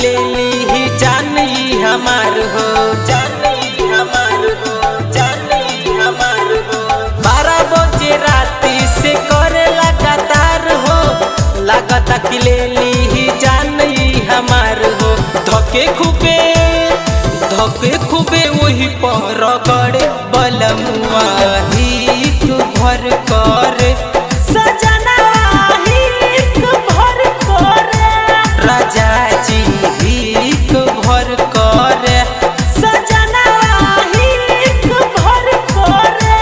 ले ली जान ही हमार हो, जान ही हमार हो, जान ही हमार हो। 12 बजे राती से करे लगातार हो, लागता कि ले ली जान ही हमार हो। धके खूबे वही पर गड़े बलमुआ हिक भर करे सजना हिक भर करे राजा जी हिक भर करे सजना हिक भर करे।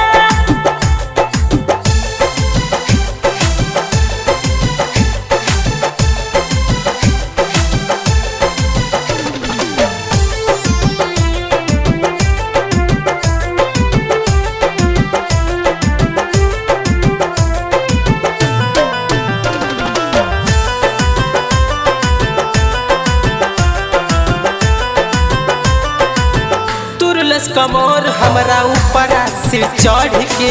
कमोर हमरा ऊपर से चढ़ के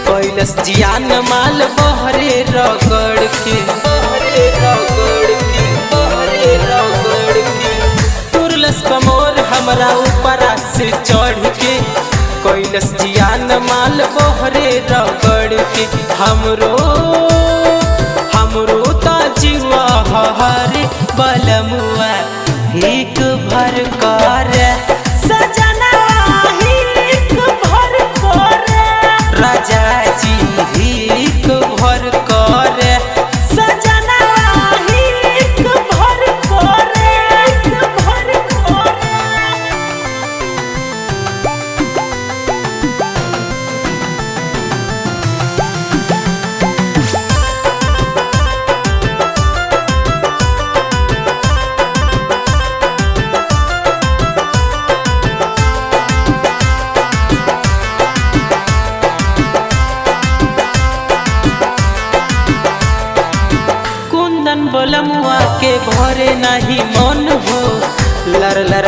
कैलस जियान माल बहरे रगड़ के, बहरे रगड़ के, बहरे रगड़ के। तुरलस कमोर हमरा ऊपर से चढ़ के कैलस जियान माल बहरे रगड़ के। हमरो ताजीवा हरे बलमुआ हिक भर कर सजना हिक भर करे राजा जी हिक भर करे सजना हिक भर करे, भर करे। बोलमुआ के भरे नहीं मन हो, लर लर